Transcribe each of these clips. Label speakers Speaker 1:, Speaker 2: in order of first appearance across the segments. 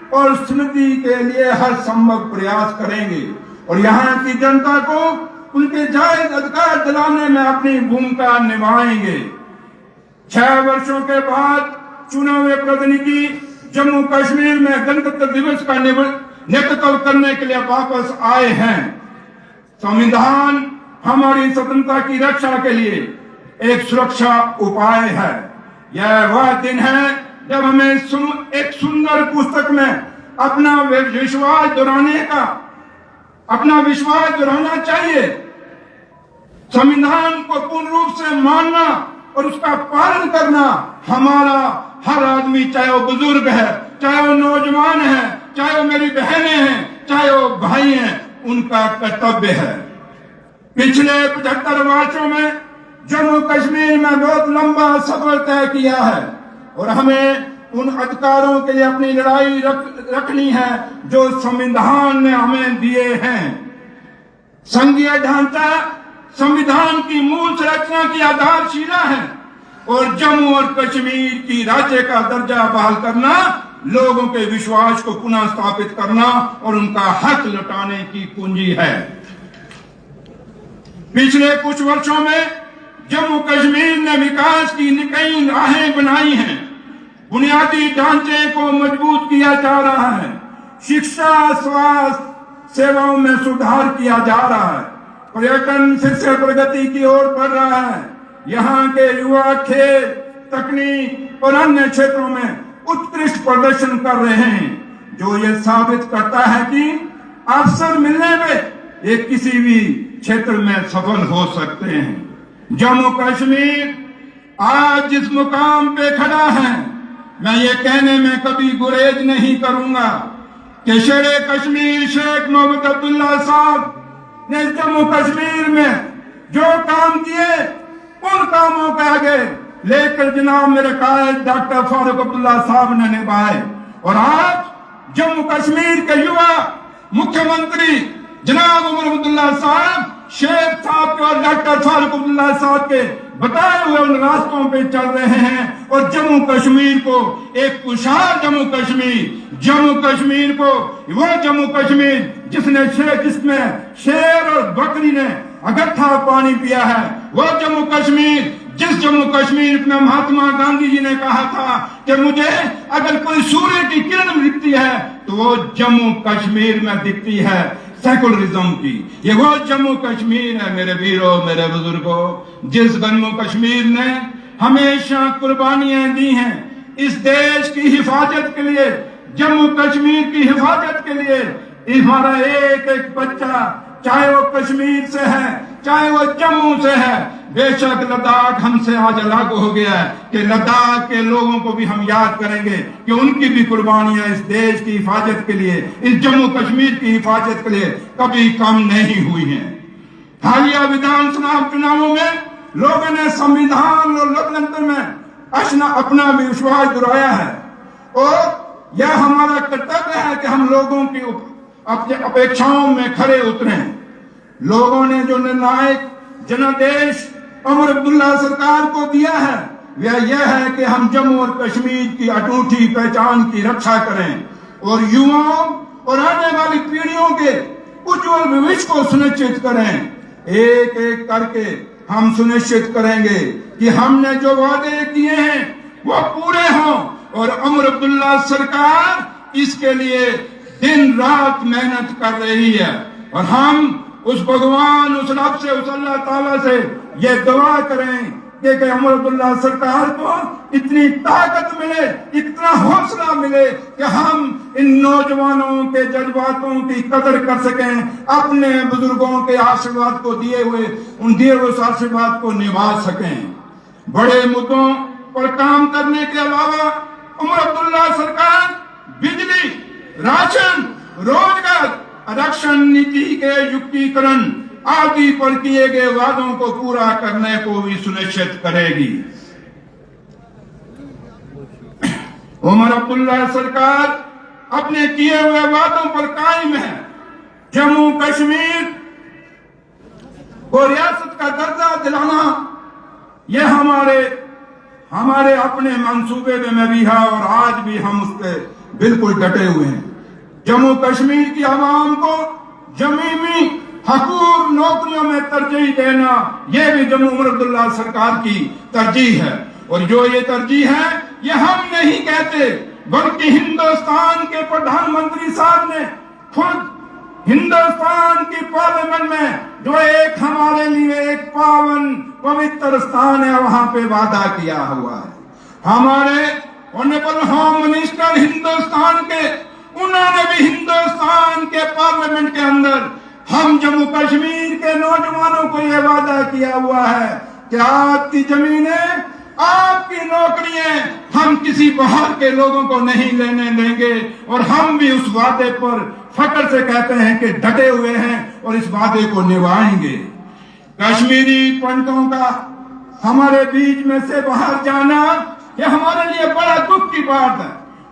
Speaker 1: اور سمدھی کے لیے ہر سمبھو پریاس کریں گے اور یہاں کی جنتا کو ان کے جائز ادھکار دلانے میں اپنی بھومکا نبھائیں گے۔ 6 برسوں کے بعد چنے ہوئے پرتنیدھی جموں کشمیر میں گنتنتر دیوس کا نیترتو کرنے کے لیے واپس آئے ہیں۔ سمویدھان ہماری سوتنترتا کی رکشا کے لیے ایک سرکشا اپائے ہے۔ یہ وہ دن ہے جب ہمیں ایک سندر پستک میں اپنا وشواس دہرانا چاہیے۔ سمویدھان کو پورن روپ سے ماننا اور اس کا پالن کرنا ہمارا ہر آدمی، چاہے وہ بزرگ ہے، چاہے وہ نوجوان ہے، چاہے وہ میری بہنیں ہیں، چاہے وہ بھائی ہیں، ان کا کرتویہ ہے۔ پچھلے 75 برسوں میں جموں کشمیر میں بہت لمبا سفر طے کیا ہے اور ہمیں ان ادھکاروں کے لیے اپنی لڑائی رکھنی ہے جو سمویدھان نے ہمیں دیے ہیں۔ سنگھی ڈھانچہ سمویدھان کی مول سرچنا کی آدھارشیلا ہے اور جموں اور کشمیر کی راجیہ کا درجہ بحال کرنا لوگوں کے وشواس کو پنہ ستھاپت کرنا اور ان کا حق لوٹانے کی کنجی ہے۔ پچھلے کچھ برسوں میں جموں کشمیر نے وکاس کی کئی راہیں بنائی ہیں۔ بنیادی ڈھانچے کو مضبوط کیا جا رہا ہے، شکشا، سواستھ سیواؤں میں سدھار کیا جا رہا ہے، پریٹن پھر سے پرگتی کی اور بڑھ رہا ہے۔ یہاں کے یوا کھیل، تکنیک اور انیہ چھیتروں میں اتکرشٹ پردرشن کر رہے ہیں، جو یہ ثابت کرتا ہے کہ افسر ملنے میں یہ کسی بھی چھیتر میں سفل ہو سکتے ہیں۔ جموں کشمیر آج جس مقام پہ کھڑا ہے، میں یہ کہنے میں کبھی گریز نہیں کروں گا کہ شیر کشمیر شیخ محمد عبداللہ صاحب نے جموں کشمیر میں جو کام کیے ان کاموں کے آگے لے کر جناب میرے قائد ڈاکٹر فاروق عبداللہ صاحب نے نبھائے، اور آج جموں کشمیر کے یوا مکھیہ منتری جناب عمر عبداللہ صاحب شیخ صاحب کے اور ڈاکٹر فاروق عبداللہ صاحب کے بتائے ہوئے ان راستوں پہ چل رہے ہیں اور جموں کشمیر کو ایک خوشحال جموں کشمیر کو وہ جموں کشمیر جس میں شیر اور بکری نے اکٹھا پانی پیا ہے، وہ جموں کشمیر جس جموں کشمیر میں مہاتما گاندھی جی نے کہا تھا کہ مجھے اگر کوئی سورج کی کرن دکھتی ہے تو وہ جموں کشمیر میں دکھتی ہے سیکولرزم کی۔ یہ وہ جموں کشمیر ہے میرے ویروں، میرے بزرگوں، جس جموں کشمیر نے ہمیشہ قربانیاں دی ہیں اس دیش کی حفاظت کے لیے، جموں کشمیر کی حفاظت کے لیے۔ ہمارا ایک ایک بچہ چاہے وہ کشمیر سے ہے، چاہے وہ جموں سے ہے، بے شک لداخ ہم سے آج الگ ہو گیا ہے کہ لداخ کے لوگوں کو بھی ہم یاد کریں گے کہ ان کی بھی قربانیاں اس دیش کی حفاظت کے لیے، اس جموں کشمیر کی حفاظت کے لیے کبھی کم نہیں ہوئی ہیں۔ حالیہ ودھان سبھا چناؤں میں لوگوں نے سمویدھان اور لوکتنتر میں اپنا بھی وشواس دہرایا ہے اور یہ ہمارا کرتویہ ہے کہ ہم لوگوں کی اپنی اپیکشاؤں میں کھڑے اتریں۔ لوگوں نے جو نرنائک جنادیش عمر عبداللہ سرکار کو دیا ہے وہ یہ ہے کہ ہم جموں اور کشمیر کی اٹوٹی پہچان کی رکشا کریں اور یواؤں اور آنے والی پیڑھیوں کے اجول بھوش کو سنشچت کریں۔ ایک ایک کر کے ہم سنشچت کریں گے کہ ہم نے جو وعدے کیے ہیں وہ پورے ہوں اور عمر عبداللہ سرکار اس کے لیے دن رات محنت کر رہی ہے، اور ہم اس بھگوان، اس رب سے، اس اللہ تعالیٰ سے یہ دعا کریں کہ عمر عبداللہ سرکار کو اتنی طاقت ملے، اتنا حوصلہ ملے کہ ہم ان نوجوانوں کے جذباتوں کی قدر کر سکیں، اپنے بزرگوں کے آشیرواد کو دیے ہوئے اس آشیرواد کو نبھا سکیں۔ بڑے مدوں پر کام کرنے کے علاوہ عمر عبداللہ سرکار بجلی، راشن، روزگار، آرکشن نیتی کے یکتیکرن آدی پر کیے گئے وعدوں کو پورا کرنے کو بھی سنشچت کرے گی۔ عمر عبداللہ سرکار اپنے کیے ہوئے وعدوں پر قائم ہے۔ جموں کشمیر کو ریاست کا درجہ دلانا یہ ہمارے اپنے منصوبے میں بھی ہے اور آج بھی ہم اس پہ बिल्कुल डटे हुए हैं। जम्मू कश्मीर की आवाम को जमीनी हकूक नौकरियों में तरजीह देना, यह भी जम्मू उमर अब्दुल्ला सरकार की तरजीह है। और जो ये तरजीह है, ये हम नहीं कहते, बल्कि हिंदुस्तान के प्रधानमंत्री साहब ने खुद हिंदुस्तान की पार्लियामेंट में जो एक हमारे लिए एक पावन पवित्र स्थान है, वहां पे वादा किया हुआ है। हमारे ऑनरेबल होम मिनिस्टर हिंदुस्तान के, उन्होंने भी हिंदुस्तान के पार्लियामेंट के अंदर हम जम्मू कश्मीर के नौजवानों को यह वादा किया हुआ है कि आपकी जमीनें, आपकी नौकरियां हम किसी बाहर के लोगों को नहीं लेने देंगे। और हम भी उस वादे पर फख्र से कहते हैं कि डटे हुए हैं और इस वादे को निभाएंगे। कश्मीरी पंडितों का हमारे बीच में से बाहर जाना, ये हमारे लिए बड़ा दुख की बात है।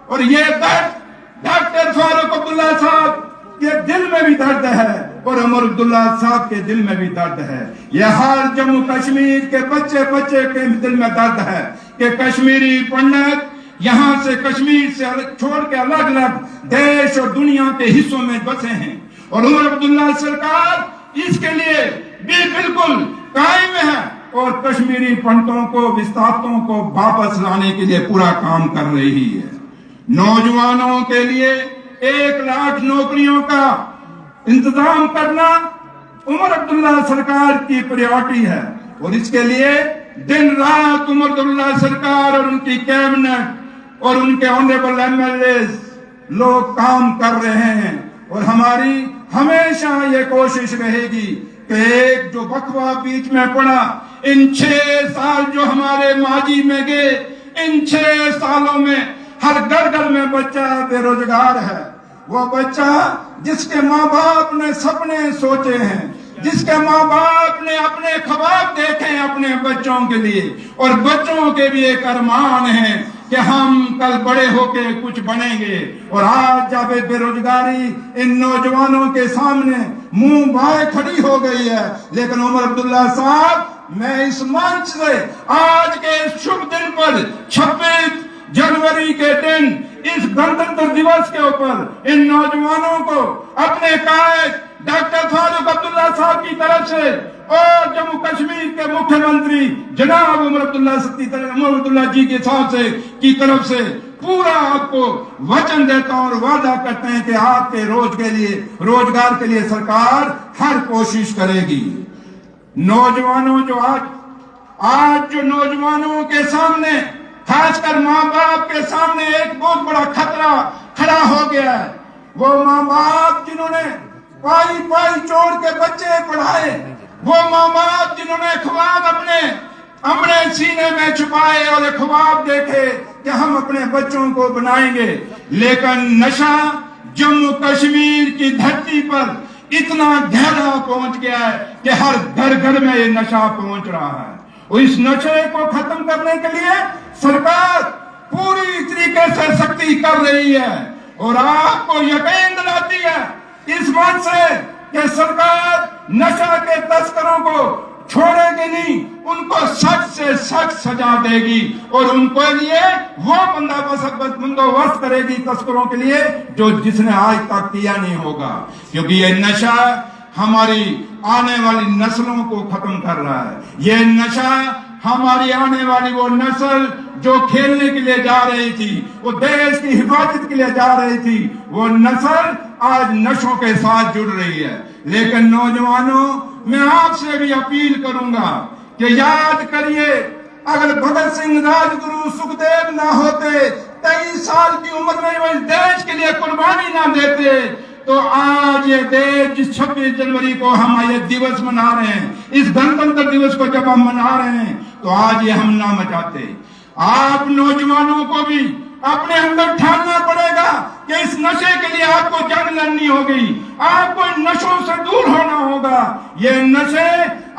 Speaker 1: और ये दर्द डॉक्टर फारूक अब्दुल्ला साहब के दिल में भी दर्द है और उमर अब्दुल्ला साहब के दिल में भी दर्द है। यह हर जम्मू कश्मीर के बच्चे के दिल में दर्द है कि कश्मीरी पंडित यहाँ से कश्मीर से छोड़ के अलग अलग देश और दुनिया के हिस्सों में बसे हैं। और उमर अब्दुल्ला सरकार इसके लिए भी बिल्कुल कायम है और कश्मीरी पंडितों को, विस्थापितों को वापस लाने के लिए पूरा काम कर रही है। नौजवानों के लिए 1 लाख नौकरियों का इंतजाम करना उमर अब्दुल्ला सरकार की प्रायोरिटी है। और इसके लिए दिन रात उमर अब्दुल्ला सरकार और उनकी कैबिनेट और उनके ऑनरेबल एमएलए लोग काम कर रहे हैं। और हमारी हमेशा ये कोशिश रहेगी कि एक जो वक्फा बीच में पड़ा, इन 6 साल जो हमारे माजी में गए, इन 6 सालों में हर घर में बच्चा बेरोजगार है। वो बच्चा जिसके माँ बाप ने सपने सोचे हैं, जिसके माँ बाप ने अपने ख्वाब देखे हैं अपने बच्चों के लिए, और बच्चों के भी एक अरमान है कि हम कल बड़े होके कुछ बनेंगे। और आज जब बेरोजगारी इन नौजवानों के सामने मुंह भाए खड़ी हो गई है, लेकिन उमर अब्दुल्ला साहब, मैं इस मंच से आज के शुभ दिन पर 26 जनवरी के दिन इस गणतंत्र दिवस के ऊपर इन नौजवानों को अपने कायद डॉक्टर फारूक अब्दुल्ला साहब की तरफ से और जम्मू कश्मीर के मुख्यमंत्री जनाब उमर अब्दुल्ला जी के साथ से की तरफ से पूरा आपको वचन देता हूं और वादा करते हैं कि आपके रोजगार के लिए सरकार हर कोशिश करेगी। नौजवानों जो आज जो नौजवानों के सामने, खासकर माँ बाप के सामने एक बहुत बड़ा खतरा खड़ा हो गया है। वो माँ बाप जिन्होंने पाई जोड़ के बच्चे पढ़ाए, वो माँ बाप जिन्होंने ख्वाब अपने सीने में छुपाए और ख्वाब देखे कि हम अपने बच्चों को बनाएंगे, लेकिन नशा जम्मू कश्मीर की धरती पर इतना गहरा पहुंच गया है कि हर घर में ये नशा पहुंच रहा है। और इस नशे को खत्म करने के लिए सरकार पूरी तरीके से सख्ती कर रही है। और आपको यकीन दिलाती है इस बात से कि सरकार नशा के तस्करों को छोड़ेगी नहीं, उनको सख्त से सख्त सजा देगी और उनको लिए वो बंदोबस्त करेगी तस्करों के लिए जो जिसने आज तक किया नहीं होगा। क्योंकि ये नशा हमारी आने वाली नस्लों को खत्म कर रहा है। ये नशा हमारी आने वाली वो नस्ल जो खेलने के लिए जा रही थी, वो देश की हिफाजत के लिए जा रही थी, वो नस्ल आज नशों के साथ जुड़ रही है। लेकिन नौजवानों, मैं आपसे भी अपील करूंगा कि याद करिए, अगर भगत सिंह, राजगुरु, सुखदेव ना होते, 23 साल की उम्र में वो इस देश के लिए कुर्बानी ना देते, तो आज ये देश जिस 26 जनवरी को हम ये दिवस मना रहे हैं, इस गणतंत्र दिवस को जब हम मना रहे हैं, तो आज ये हम ना मचाते। आप नौजवानों को भी अपने अंदर ठानना पड़ेगा कि इस नशे के लिए आपको जंग लड़नी होगी, आपको इन नशों से दूर होना होगा। ये नशे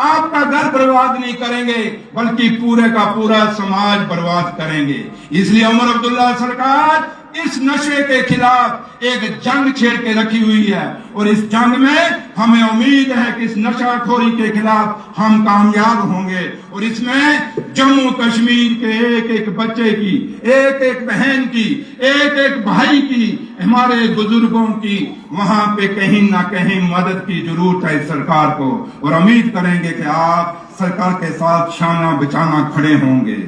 Speaker 1: आपका घर बर्बाद नहीं करेंगे, बल्कि पूरे का पूरा समाज बर्बाद करेंगे। इसलिए उमर अब्दुल्ला सरकार इस नशे के खिलाफ एक जंग छेड़ के रखी हुई है और इस जंग में हमें उम्मीद है कि इस नशाखोरी के खिलाफ हम कामयाब होंगे और इसमें जम्मू कश्मीर के एक एक बच्चे की, एक एक बहन की, एक एक भाई की, हमारे बुजुर्गों की वहां पे कहीं ना कहीं मदद की जरूरत है सरकार को और उम्मीद करेंगे कि आप सरकार के साथ शाना बचाना खड़े होंगे।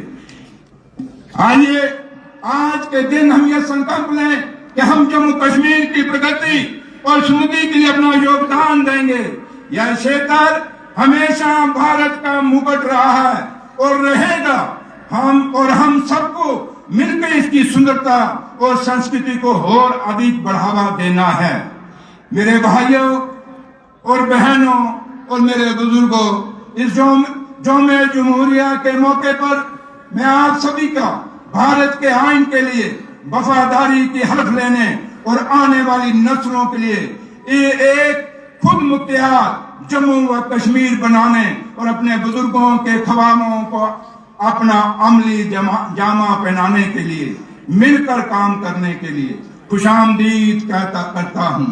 Speaker 1: आइए आज के दिन हम ये संकल्प लें कि हम जम्मू कश्मीर की प्रगति और सुनती के लिए अपना योगदान देंगे। यह क्षेत्र हमेशा भारत का मुकुट रहा है और रहेगा। हम सबको मिलकर इसकी सुंदरता और संस्कृति को और अधिक बढ़ावा देना है। मेरे भाइयों और बहनों और मेरे बुजुर्गों, इस यौम जमहूरिया के मौके पर मैं आप सभी का भारत के आइन के लिए वफादारी की हल्फ लेने और आने वाली नस्लों के लिए ये एक खुद मुख्तियार जम्मू व कश्मीर बनाने और अपने बुजुर्गों के ख्वाबों को अपना अमली जामा पहनाने के लिए मिलकर काम करने के लिए खुशामदीद करता हूँ।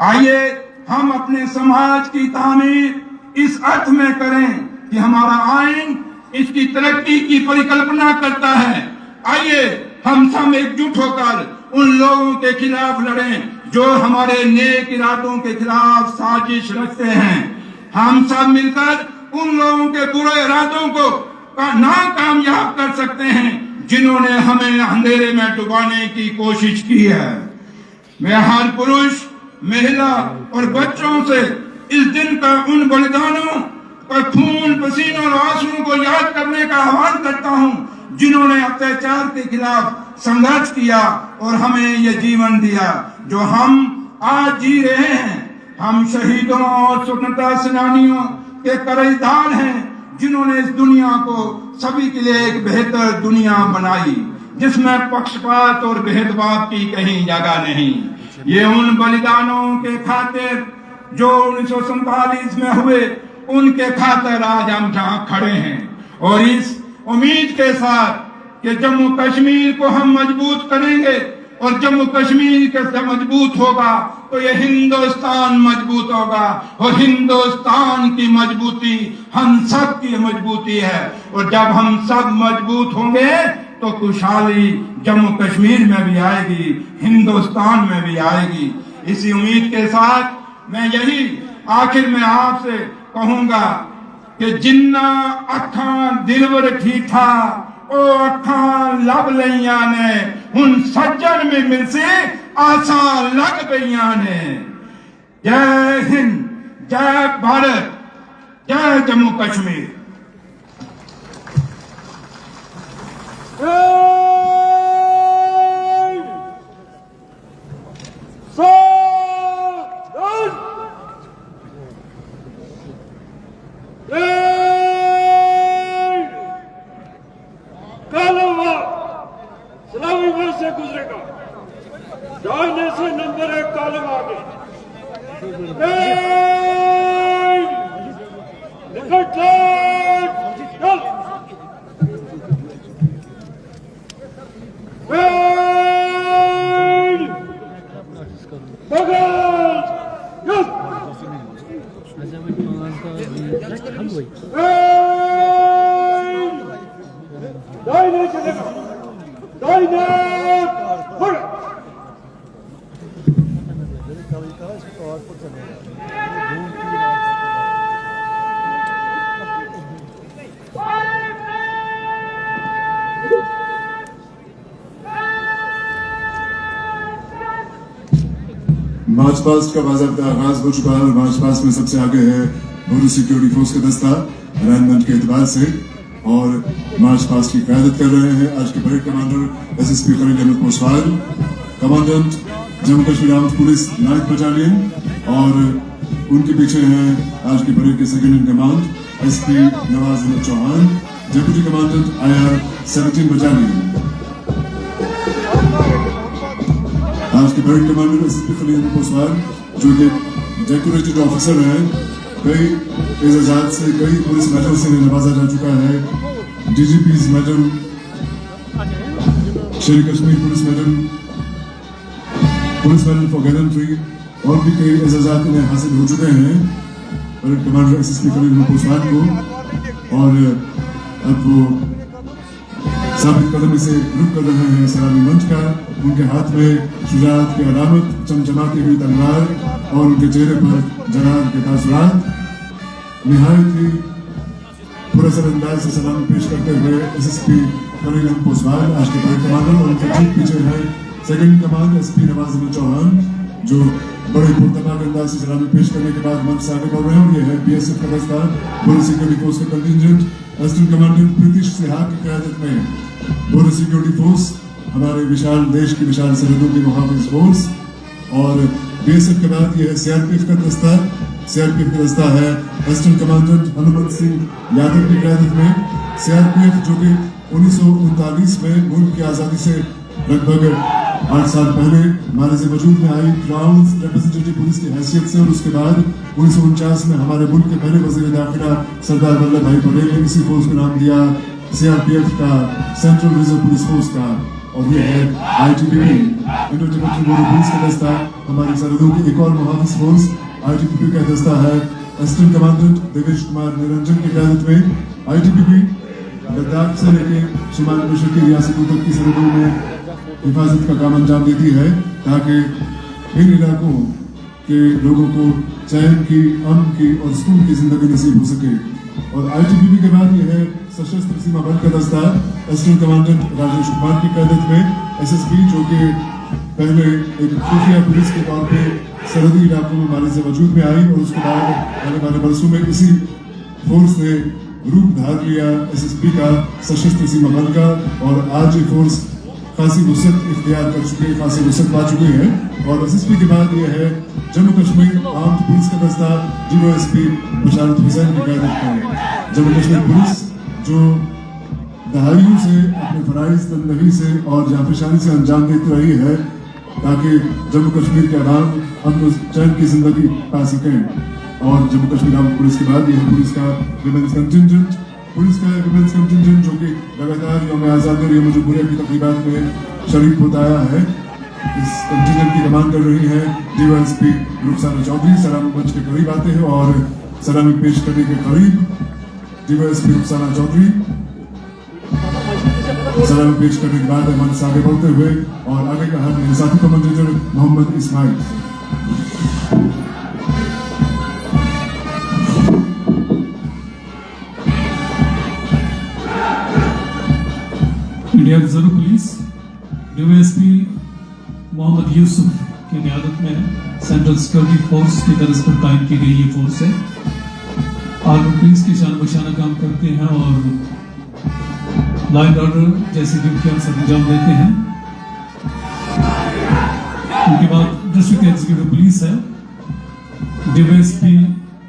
Speaker 1: आइए हम अपने समाज की तामीर इस अर्थ में करें कि हमारा आइन इसकी तरक्की की परिकल्पना करता है। आइए हम सब एकजुट होकर उन लोगों के खिलाफ लड़ें जो हमारे नेक इरादों के खिलाफ साजिश रचते हैं। हम सब मिलकर उन लोगों के बुरे इरादों को नाकामयाब कर सकते हैं जिन्होंने हमें अंधेरे में डुबाने की कोशिश की है। मैं हर पुरुष, महिला और बच्चों से इस दिन का उन बलिदानों पर खून, पसीने और आंसुओं को याद करने का आह्वान करता हूँ जिन्होंने अत्याचार के खिलाफ संघर्ष किया और हमें यह जीवन दिया जो हम आज जी रहे हैं। हम शहीदों और स्वतंत्रता सेनानियों के कर्जदार हैं जिन्होंने इस दुनिया को सभी के लिए एक बेहतर दुनिया बनाई जिसमें पक्षपात और भेदभाव की कहीं जगह नहीं। ये उन बलिदानों के खातिर जो 1947 में हुए, उनके खातिर आज हम जहाँ खड़े हैं और इस उम्मीद के साथ कि जम्मू कश्मीर को हम मजबूत करेंगे और जम्मू कश्मीर के मजबूत होगा तो ये हिंदुस्तान मजबूत होगा और हिंदुस्तान की मजबूती हम सब की मजबूती है और जब हम सब मजबूत होंगे तो खुशहाली जम्मू कश्मीर में भी आएगी, हिंदुस्तान में भी आएगी। इसी उम्मीद के साथ मैं यही आखिर में आपसे कहूंगा कि जिन्ना अखां दिलवर ठीठा ओ अखां लब लईया ने हुन सज्जन में मिल से आसा लग पईया ने। जय हिंद, जय भारत, जय जम्मू कश्मीर।
Speaker 2: से गुजरेगा, दाहिने से नंबर 1 कॉलम आगे दाहिने चलेगा, दाहिने
Speaker 3: मार्च पास्ट का बाज़ाब्ता आगाज हो चुका है और मार्च पास्ट में सबसे आगे है बॉर्डर सिक्योरिटी फोर्स का दस्ता अलाइनमेंट के एतबार से और मार्च पास्ट की क़यादत कर रहे हैं आज के parade commander SSP Khalil Ahmed Poswal, commandant Jammu Kashmir armed police 9th battalion और उनके पीछे हैं आज के परेड के second in command SP Nawaz Ahmed Chauhan, deputy commandant IR 17 battalion. आज के parade commander SSP Khalil Ahmed Poswal जो कि डेकोरेटेड ऑफिसर हैं, कई एजाज़ात से, कई पुलिस मेडल से नवाजा जा चुका है। DGP's मेडल, शेर Kashmir police medal, police medal for gallantry और भी कई एजाजात इन्हें हासिल हो चुके हैं परेड कमांडर SSP खलील पोस्वान को, और अब वो साबित कदमी से रुख कर रहे हैं सलामी मंच का। उनके हाथ में शुजाअत की अलामत, चमचमाती हुई तलवार और उनके चेहरे पर जलाल के तासुरात। निहायत ही पुरअसर अंदाज से सलामी पेश करते हुए SSP खलील पोस्वान आज के परेड कमांडर, और उनके ठीक पीछे है सेकंड कमांड SP नवाजुल चौहान, जो बड़े पुरतमाक अंदाज से सलामी पेश करने के बाद मंच से आगे बढ़ रहे हैं। और ये है BSF का दस्ता, बॉर्डर सिक्योरिटी फोर्स का कंटिंजेंट, लेफ्टिनेंट कमांडेंट प्रीतिश सिहा की क़यादत में बॉर्डर सिक्योरिटी फोर्स, हमारे विशाल देश की विशाल सरहदों की मुहाफिज फोर्स। और BSF के बाद ये है CRPF का दस्ता। CRPF का दस्ता है लेफ्टिनेंट कमांडेंट हनुमत सिंह यादव की क़यादत में। CRPF जो कि 1939 में मुल्क की आज़ादी से लगभग 8 साल पहले हमारे से वजूद में आई, क्राउन रिप्रेजेंटेटिव पुलिस की हैसियत से, और उसके बाद 1949 में हमारे मुल्क के पहले वज़ीर दाखिला सरदार वल्लभ भाई पटेल ने इसी फोर्स को नाम दिया CRPF का, सेंट्रल रिजर्व पुलिस फोर्स का। और ये है ITBP, Indo Tibetan border police का दस्ता, हमारी सरहदों की एक और मुहाफिज फोर्स। ITBP का दस्ता है लेफ्टिनेंट कमांडेंट देवेश कुमार निरंजन की क़यादत में। ITBP लद्दाख से लेकर शिमाल मशरक़ी रियासतों तक की सरहदों में हिफाजत का काम अंजाम देती है, ताकि इन इलाकों के लोगों को चैन की, अमन की और सुकून की जिंदगी नसीब हो सके। और ITBP के बाद ये है सशस्त्र सीमा बल का दस्ता, लेफ्टिनेंट कमांडेंट राजेश कुमार की क़यादत में। SSB जो कि पहले एक खुफिया पुलिस के तौर पे सरहदी इलाकों में हमारे से वजूद में आई, और उसके बाद आने वाले बरसों में इसी फोर्स ने रूप धार लिया SSB का, सशस्त्र सीमा बल का। और आज ये फोर्स खासी वुसअत इख्तियार कर चुके हैं, खासी वुसअत पा चुके हैं। और SSP के बाद ये है जम्मू कश्मीर आर्म्ड पुलिस का दस्ता, DOSP बशारत हुसैन की क़यादत में। जम्मू कश्मीर पुलिस जो दहाइयों से अपने फराइज़ तंदही से और जाफिशानी से अंजाम देती रही है, ताकि जम्मू कश्मीर के आवाम अमन चैन की जिंदगी पा सकें। और जम्मू कश्मीर आर्म्ड पुलिस के बाद ये पुलिस का विमेंस कंटिंजेंट, पुलिस का विमेंस कंटिंजेंट जो कि लगातार यौम आज़ादी और यौम जमहूरिया की तक़रीबात में शरीक होता आया है। इस कंटिंजेंट की कमान कर रही है DYSP रुखसाना चौधरी। सलामी मंच के करीब आते हैं और सलामी पेश करने के करीब DYSP रुखसाना चौधरी सलामी पेश करने के बाद मंच से आगे बढ़ते हुए, और आगे का हाथ मेरे साथी commandant Mohammad Ismail.
Speaker 4: India reserve police DYSP Mohammad Yusuf की क़यादत में सेंट्रल सिक्योरिटी फोर्स की तरफ पर कायम की गई ये फोर्स है। आर्मी पुलिस की शान बशाना काम करते हैं और लॉ एंड ऑर्डर जैसे ड्यूटियां सब अंजाम देते हैं। उनके बाद डिस्ट्रिक्ट एग्जीक्यूटिव पुलिस है DYSP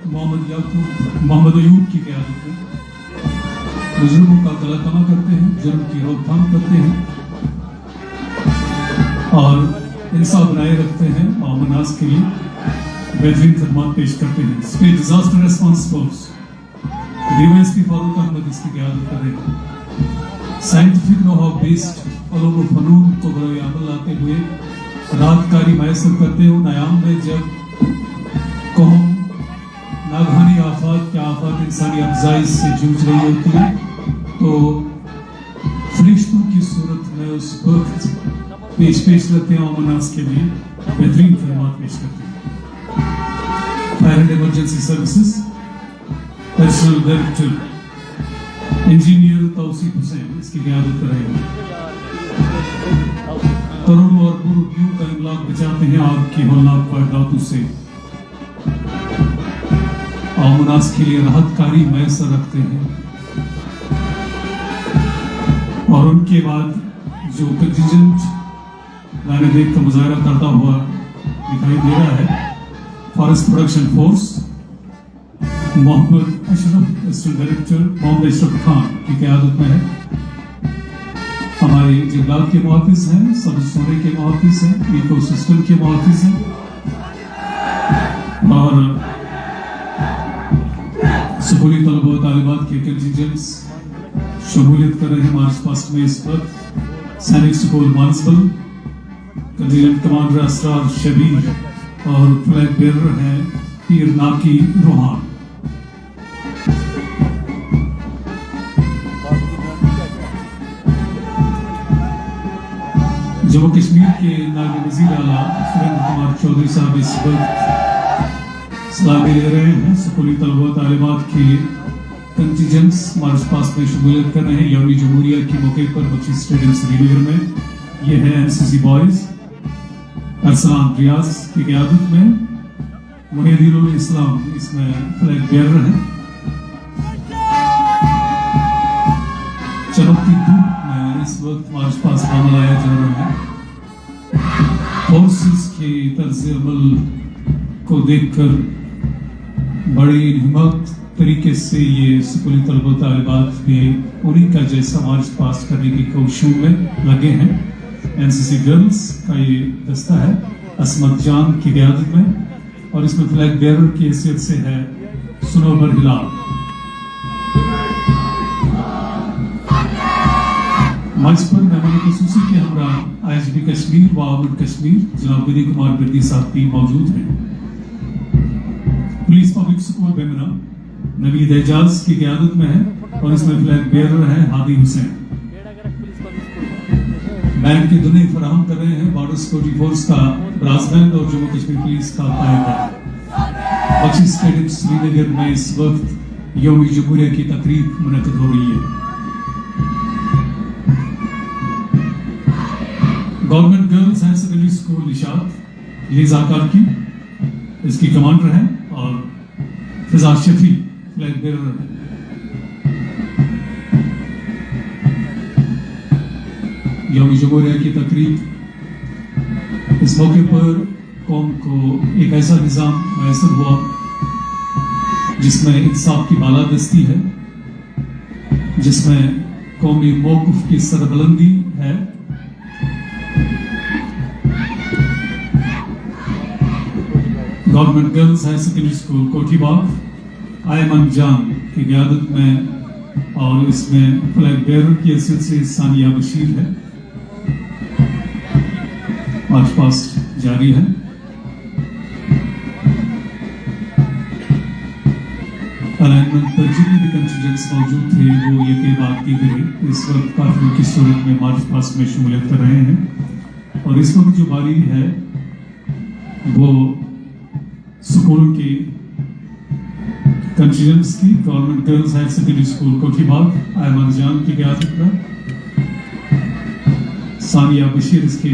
Speaker 4: मोहम्मद अयूब की क़यादत में। बुजुर्गों का कलाकमा करते हैं, जुर्म की रोकथाम करते हैं और इंसाफ बनाए रखते हैं और अमन के लिए बेहतरीन खदमात पेश करते हैं। State disaster response force DYSP Farooq Ahmed इसकी क़यादत कर रहे हैं। साइंटिफिक नो बेस्ड उलूम फनून को बरोए अमल लाते हुए राहतकारी मैसर करते हैं। उन आयाम में जब कौम नागहानी आफात के आफात इंसानी अफजाइश से जूझ रही होती है, तो फरिश्तों की सूरत में उस वक्त पेश रहते हैं अमनास के लिए बेहतरीन खदमात पेश करते हैं। Fire and emergency services personnel director engineer Tauseef Hussain इसकी क़यादत कर रहे हैं। करोड़ों और बुजुर्गों का इमलाक बचाते हैं आग की हौलनाक वारदातों से, अमनास के लिए राहतकारी मैसर रखते हैं। और उनके बाद जो कंटिंजेंट लाने देख का मुजाहरा करता हुआ दिखाई दे रहा है, forest production force Mohammad Ashraf assistant director Mohammad Ashraf Khan की क़यादत में है। हमारे जंगलात के मुहाफिज हैं, सब्ज़ सोने के मुहाफिज हैं, इको सिस्टम के मुहाफिज हैं और स्कूली तलबा व तालिबात के कंटिंजेंट्स शमूलियत कर रहे हैं मार्च पास्ट में। इस वक्त Sainik school Mansbal contingent commander Asrar Shabir और फ्लैग बेरर हैं पीर नाकी रोहान। जम्मू कश्मीर के नायब वजीर आला सुरेंद्र कुमार चौधरी साहब इस वक्त सलामी ले रहे हैं। स्कूली तलबा तालिबात के कंटिजेंट्स मार्च पास्ट में शमूलियत कर रहे हैं यौम जमहूरिया के मौके पर बख्शी स्टेडियम श्रीनगर में। ये है एनसीसी बॉयज अरसलान रियाज की क़यादत में, मुनीरुल इस्लाम इसमें फ्लैग बेरर हैं। चमकती धूप में इस वक्त मार्च पास्ट मनाया जा रहा है। फोर्सेस के तर्ज अमल को देखकर बड़ी हिम्मत तरीके से ये स्कूली तलबा तालिबात भी उन्हीं का जैसा मार्च पास करने की कोशिशों में लगे हैं। एनसीसी गर्ल्स का ये दस्ता है असमत जान की क़यादत में और इसमें फ्लैग बेरर की हैसियत से है सुनोबर हिलाल। मंच पर मेहमान खुसूसी के हमरा आईजीपी कश्मीर व आमद कश्मीर जनाब विनय कुमार बिरदी साहब भी मौजूद हैं। Police public school Bemina Naveed Ejaz की क़यादत में है और इसमें फ्लैग बेरर है हादी हुसैन। बैंड की धुनें फराहम कर रहे हैं बॉर्डर सिक्योरिटी फोर्स का ब्रास बैंड और जम्मू कश्मीर पुलिस का पायदान। बख्शी स्टेडियम श्रीनगर में इस वक्त यौम जमहूरिया की तकरीब मुनक़िद हो रही है। Government girls higher secondary school Nishat Liza Karki इसकी कमांडर है और फिजा शफी फ्लैग बेरर है। यौम जमहूरिया की तकरीब इस मौके पर कौम को एक ऐसा निज़ाम मैसर हुआ जिसमें इंसाफ की बालादस्ती है, जिसमें कौमी मौक़िफ़ की सरबलंदी है। Government girls higher secondary school Kothibagh Aiman Jan की क़यादत में और इसमें फ्लैग बेरर की हैसियत से सानिया बशीर है। मार्च पास्ट जारी है। अलाइनमेंट पर जितने भी कंटिजेंट्स मौजूद थे वो ये कई बात की गई इस वक्त काफिलों की सूरत में मार्च पास्ट में शमूलियत कर रहे हैं और इस वक्त जो बारी है वो स्कूल की कंटिजेंट्स की government girls higher secondary school Kothibagh Aiman Jan की क़यादत में सानिया बशीर इसकी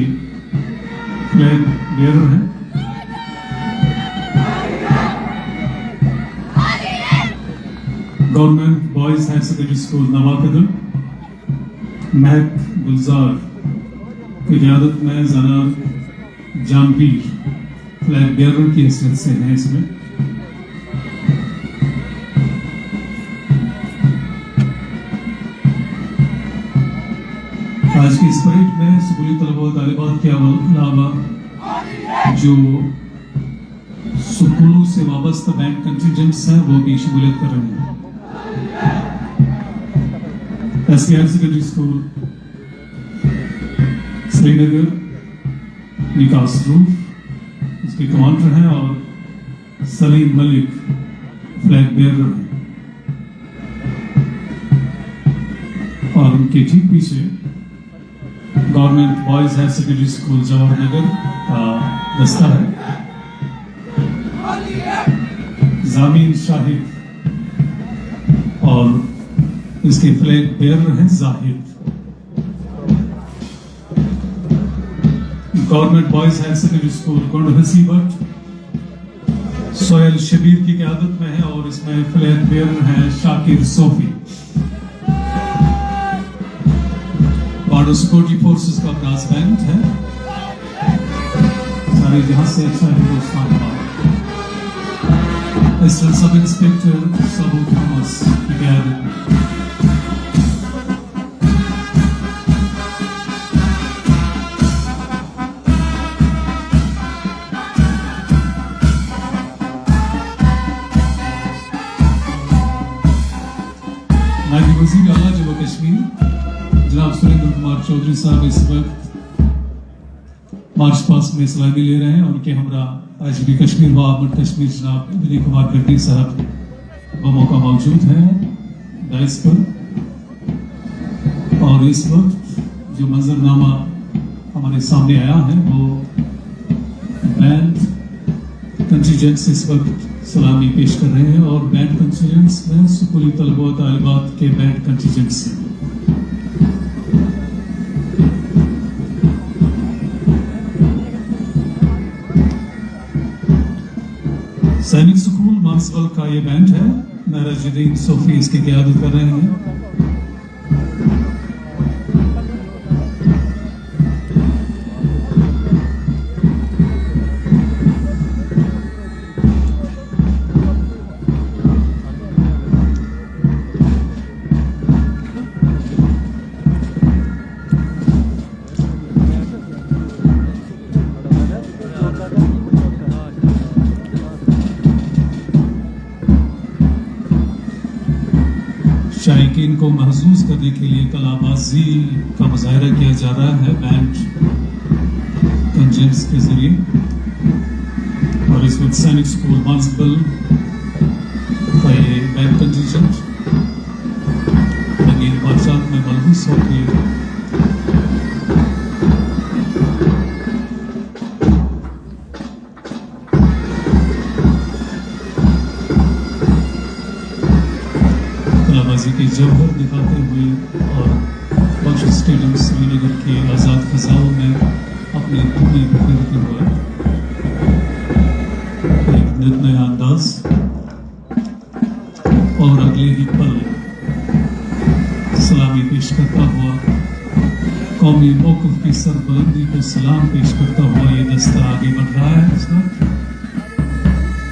Speaker 4: फ्लैग बेरर है। Government boys higher secondary school Nawakadam Mehak Gulzar की क़यादत में ज़नार जामपीर फ्लैग बेरर की हैसियत से है। इसमें आज की इस परेड में स्कूली तलबा तालिबात के अलावा जो स्कूलों से वाबस्ता बैंड कंटिजेंट्स हैं वो भी शमूलियत कर रहे हैं। SK higher secondary school Srinagar निकास रूफ इसके कमांडर हैं और सलीम मलिक फ्लैग बेरर हैं और उनके ठीक पीछे government boys higher secondary school Jawahar Nagar का दस्ता है। जामीन शाहिद और इसके फ्लैग बेरर हैं Zahid. Government boys higher secondary school Kund Hasibat Sohail Shabir की क़यादत में है और इसमें फ्लैग बेरर हैं Shakir Sofi. Border security forces का ब्रास बैंड है। सारे जहां से अच्छा Hindustan assistant sub inspector Sabu Thomas की क़यादत में नायब वज़ीर आला जम्मू कश्मीर जनाब सुरेंद्र कुमार चौधरी साहब इस वक्त मार्च पास्ट में सलामी ले रहे हैं। उनके हमरा IGP कश्मीर व आर्मड कश्मीर जनाब विनय कुमार गड्डी साहब बमौका मौजूद हैं डाइस पर। और इस वक्त जो मंजरनामा हमारे सामने आया है वो बैंड कंटिजेंट्स इस वक्त सलामी पेश कर रहे हैं और बैंड कंटिजेंट्स में स्कूली तलबा व तालिबात के बैंड कंटिजेंट्स हैं। सैनिक स्कूल मानसबल का ये बैंड है। नाराजुद्दीन सोफी इसकी क़यादत कर रहे हैं। शायकीन को महसूस करने के लिए कलाबाजी का मुजाहरा किया जा रहा है बैंड कंटिजेंट्स के जरिए। और इस वक्त सैनिक स्कूल मानसबल का ये बैंड कंटिजेंट रंगीन बादशाह में मलबूस होकर की जौहर दिखाते हुए और बख्श स्टेडियम श्रीनगर के आज़ाद फिजाओं में अपनी धुनी बिखेरते हुए एक नित नया अंदाज और अगले ही पल सलामी पेश करता हुआ कौमी मौक़िफ़ की सरबुलंदी को सलाम पेश करता हुआ ये दस्ता आगे बढ़ रहा है। इस वक्त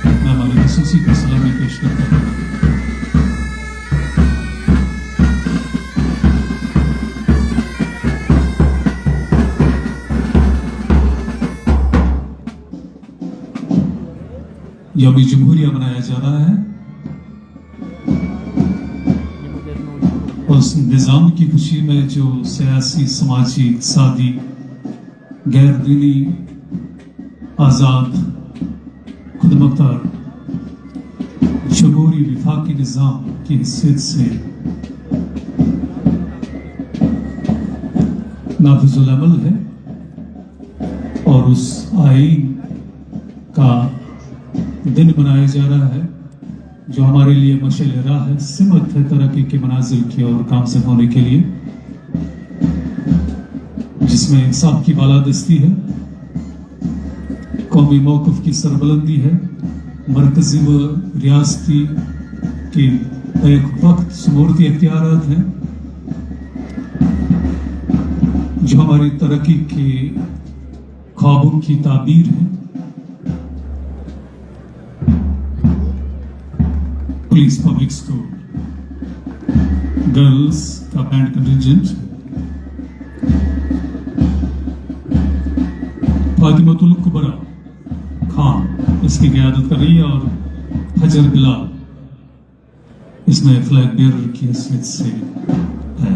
Speaker 4: मैं हमारे खसूसी को सलामी पेश करता हूँ। यौम जमहूरिया मनाया जा रहा है। उस निज़ाम की खुशी में जो सियासी, समाजी, इक़्तिसादी, गैर दीनी, आज़ाद, खुदमुख्तार जमहूरी विफाकी निज़ाम की हैसियत से नाफिजुल अमल है और उस आईन का दिन मनाया जा रहा है जो हमारे लिए मशअल राह है, सिमत है तरक्की के मनाजिल की ओर गामज़न होने के लिए, जिसमें इंसाफ की बालादस्ती है, कौमी मौक़िफ़ की सरबुलंदी है, मरकज़ी व रियासती के एक वक्त समूरती इख्तियारात हैं जो हमारी तरक्की के ख्वाबों की ताबीर है। पुलिस पब्लिक स्कूल गर्ल्स का बैंड कंटिजेंट फातिमतुल कुबरा खान इसकी क़यादत कर रही है और हजर बिलाल इसमें फ्लैग बेयरर की हैसियत से है।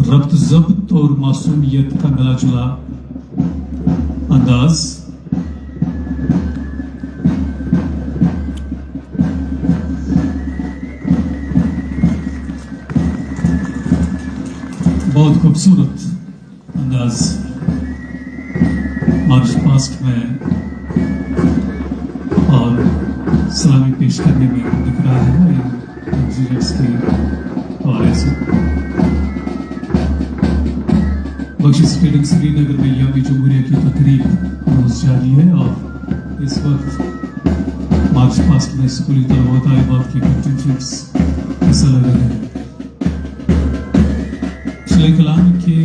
Speaker 4: रब्त ज़ब्त और मासूमियत का मिला जुला अंदाज बहुत खूबसूरत अंदाज मार्च पास्ट में और सलामी पेश करने में दिख रहा है कंटिजेंट्स के हवाले से। बख्श स्टेडियम श्रीनगर में यौम जमहूरिया की तकरीब रोज जारी है और इस वक्त मार्च पास्ट में स्कूली तलबा तालिबात की कंटिजेंट्स हिस्सा ले रहे हैं। कलाम के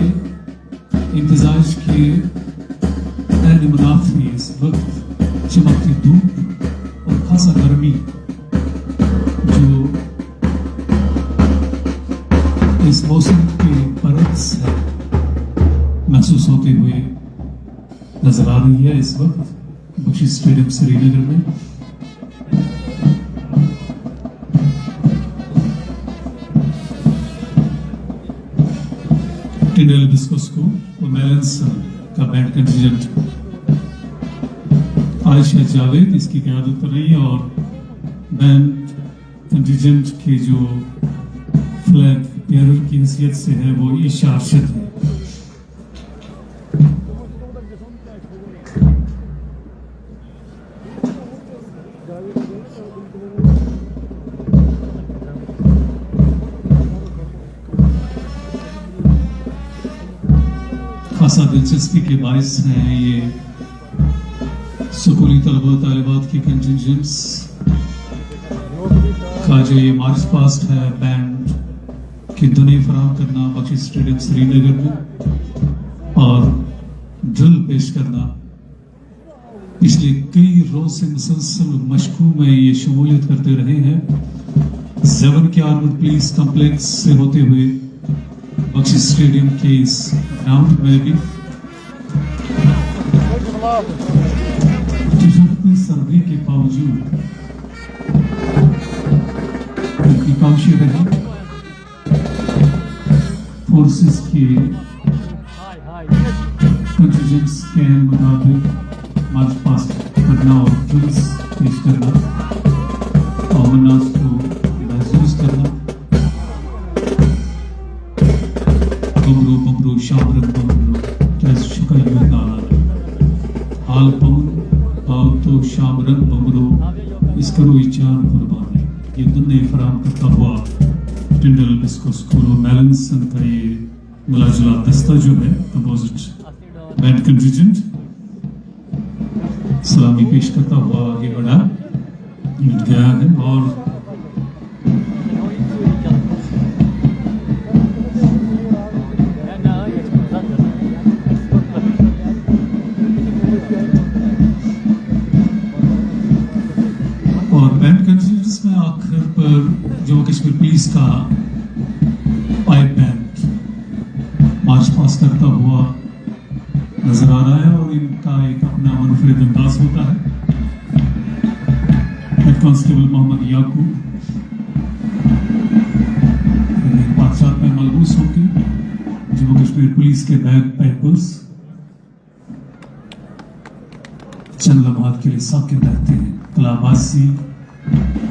Speaker 4: इम्तिजाज के ऐन मुनाफी इस वक्त चमकती धूप और खासा गर्मी जो इस मौसम के बरक्स है महसूस होते हुए नजर आ रही है इस वक्त बख्श स्टेडियम श्रीनगर में। टिंडल बिस्को स्कूल मेलन का बैंड कंटिजेंट आयशा जावेद इसकी क़यादत कर रही है और बैंड कंटिजेंट के जो फ्लैग बेयरर की हैसियत से है वो ईशा अरशद है। खासा दिलचस्पी के बाइस हैं ये स्कूली तलबा तालिबात की कंटिजेंट्स का जो ये मार्च पास्ट है बैंड की दुनिया फराहम करना बख्शी स्टेडियम श्रीनगर में और ड्रिल पेश करना। पिछले कई रोज से मुसलसल मशकों में ये शमूलियत करते रहे हैं। ज़ेवन के आर्मर्ड पुलिस कॉम्प्लेक्स से होते हुए बख्शी स्टेडियम के इस ग्राउंड में भी टिशर्ती सर्दी के बावजूद उनकी काशी रही फोर्सेस के कंटिजेंट्स के मुताबिक मार्च पास्ट करना और ड्रिल्स पेश करना और मनास को महसूस करना। बमरो बमरो शामरन बमरो कैस शुकाई में गाना हाल पवन बाव तो शामरन बमरो इस करो इचार कुर्बानी। ये दुन्ने फराम करता हुआ टिंडल बिस्को स्कूलो मेलनसन का ये मिलाजुला दस्ता जो है कंपोजिट बैंड कंटिजेंट सलामी पेश करता हुआ आगे बढ़ा गया है और बैंड कंटिजेंट्स में आखिर पर जम्मू कश्मीर पुलिस का पाइप बैंड मार्च पास करता हुआ नजर आ रहा है और इनका एक अपना मुनफरिद अंदाज होता है। हेड कांस्टेबल मोहम्मद याकूब बादशाह में मलबूस होकर जम्मू कश्मीर पुलिस के बैग पैपर्स चंद लम्हात के लिए साकिन रहते हैं, कलाबाजी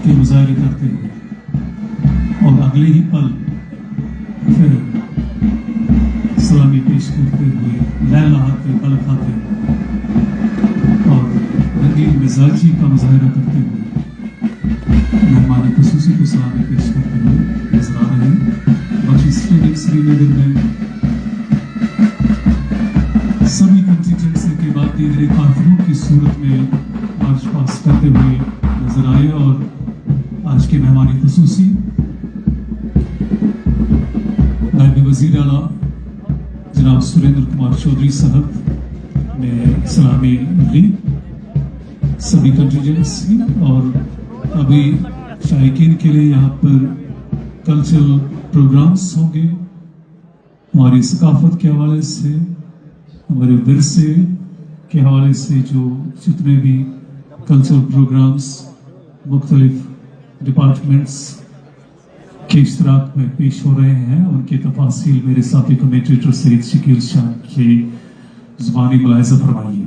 Speaker 4: के मुजाहरे करते हैं और अगले ही पल फिर सलामी पेश करते हुए लैला हाथे पल खाते और रंगीन मिजाजी का मुजाहरा करते हुए मेहमान खुसूसी को सलामी पेश करते हुए नजर आ रहे हैं। बख्शी स्टेडियम श्रीनगर में सभी कंटिजेंट्स के बाद दीगरे काफिलों की सूरत में मार्च पास करते हुए नजर आए और आज के मेहमान खुसूसी नायब वजीर आला जनाब सुरेंद्र कुमार चौधरी साहब ने सलामी ली सभी कंटिजेंट्स की और अभी शायकीन के लिए यहाँ पर कल्चरल प्रोग्राम्स होंगे। हमारी सकाफत के हवाले से हमारे विरसे के हवाले से जो जितने भी कल्चरल प्रोग्राम्स मुख्तलिफ डिपार्टमेंट्स के इश्तराक में पेश हो रहे हैं उनके तफासिल मेरे साथी कमेंटेटर सईद शकील शाह की ज़ुबानी मुलाहिज़ा फरमाइए।